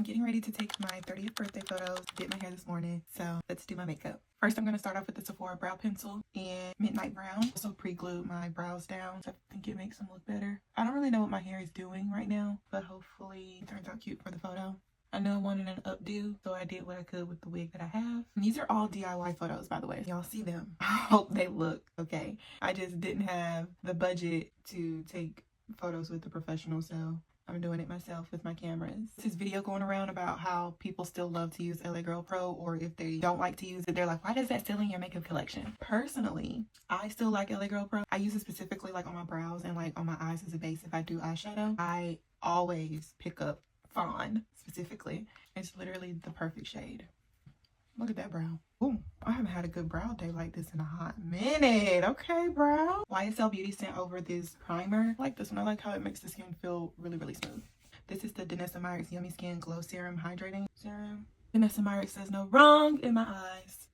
getting ready to take my 30th birthday photos. Did my hair this morning, so let's do my makeup. First, I'm going to start off with the Sephora brow pencil in Midnight Brown. Also pre-glued my brows down, so I think it makes them look better. I don't really know what my hair is doing right now, but hopefully it turns out cute for the photo. I know I wanted an updo, so I did what I could with the wig that I have. And these are all DIY photos, by the way. Y'all see them. I hope they look okay. I just didn't have the budget to take photos with the professional, so I'm doing it myself with my cameras. This video going around about how people still love to use LA Girl Pro, or if they don't like to use it, they're like, why does that still in your makeup collection? Personally, I still like LA Girl Pro. I use it specifically like on my brows and like on my eyes as a base. If I do eyeshadow, I always pick up Fawn specifically. It's literally the perfect shade. Look at that brow. Ooh, I haven't had a good brow day like this in a hot minute. Okay, brow. YSL Beauty sent over this primer. I like this one. I like how it makes the skin feel really, really smooth. This is the Danessa Myricks Yummy Skin Glow Serum Hydrating Serum. Danessa Myricks says no wrong in my eyes.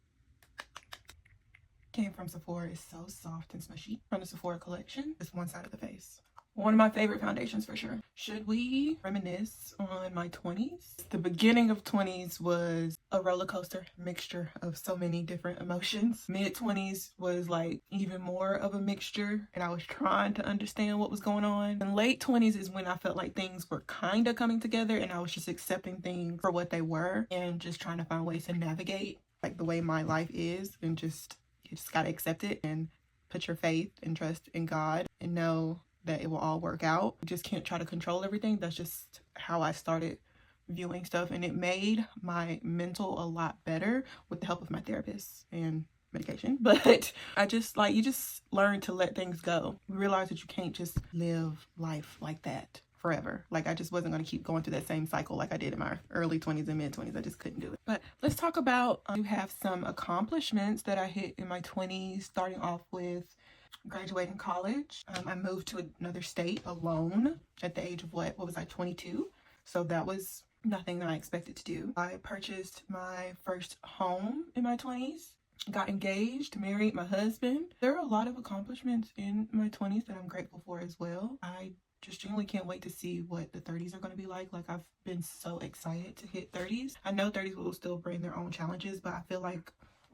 Came from Sephora. It's so soft and smushy. From the Sephora collection. It's one side of the face. One of my favorite foundations for sure. Should we reminisce on my 20s? The beginning of 20s was a roller coaster mixture of so many different emotions. Mid 20s was like even more of a mixture, and I was trying to understand what was going on. And late 20s is when I felt like things were kind of coming together, and I was just accepting things for what they were and just trying to find ways to navigate like the way my life is, and you just gotta accept it and put your faith and trust in God and know that it will all work out. You just can't try to control everything. That's just how I started viewing stuff, and it made my mental a lot better with the help of my therapist and medication. But I just like, you just learn to let things go. You realize that you can't just live life like that forever. Like, I just wasn't going to keep going through that same cycle like I did in my early 20s and mid 20s. I just couldn't do it. But let's talk about, I do have some accomplishments that I hit in my 20s, starting off with graduating college. I moved to another state alone at the age of what was I, 22? So that was nothing that I expected to do. I purchased my first home in my 20s, got engaged, married my husband. There are a lot of accomplishments in my 20s that I'm grateful for as well. I just genuinely can't wait to see what the 30s are going to be like. Like, I've been so excited to hit 30s. I know 30s will still bring their own challenges, but I feel like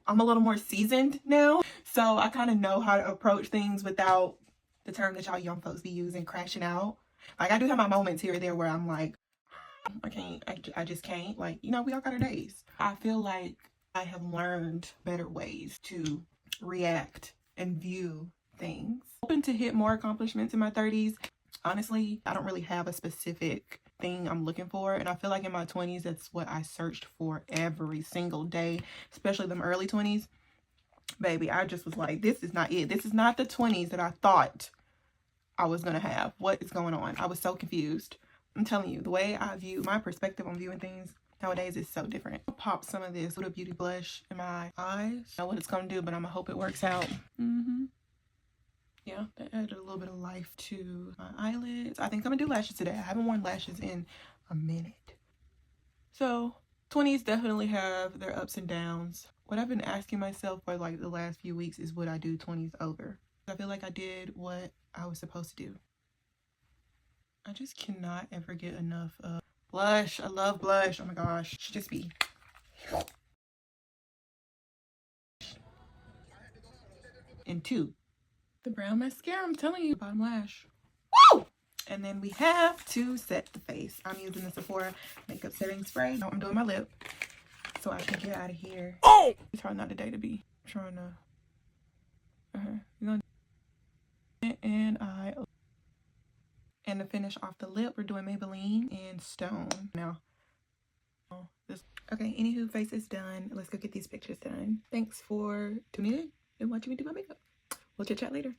I'm a little more seasoned now, so I kind of know how to approach things without the term that y'all young folks be using, crashing out. Like, I do have my moments here or there where I'm like, I just can't. Like, you know, we all got our days. I feel like I have learned better ways to react and view things. Hoping to hit more accomplishments in my 30s. Honestly, I don't really have a specific thing I'm looking for, and I feel like in my 20s that's what I searched for every single day, especially them early 20s. Baby, I just was like, this is not it. This is not the 20s that I thought I was gonna have. What is going on? I was so confused. I'm telling you, the way I view, my perspective on viewing things nowadays is so different. I'll pop some of this Huda Beauty blush in my eyes. I know what it's gonna do, but I'm gonna hope it works out. Yeah, that added a little bit of life to my eyelids. I think I'm gonna do lashes today. I haven't worn lashes in a minute. So 20s definitely have their ups and downs. What I've been asking myself for like the last few weeks is, would I do 20s over? I feel like I did what I was supposed to do. I just cannot ever get enough of blush. I love blush. Oh my gosh. Should just be. And two, the brown mascara, I'm telling you, bottom lash. Woo! And then we have to set the face. I'm using the Sephora makeup setting spray. Now I'm doing my lip so I can get out of here. Oh! It's probably not the day to be trying to. You're gonna and to finish off the lip, we're doing Maybelline and Stone. Now, okay, anywho, face is done. Let's go get these pictures done. Thanks for tuning in and watching me do my makeup. We'll chit chat later.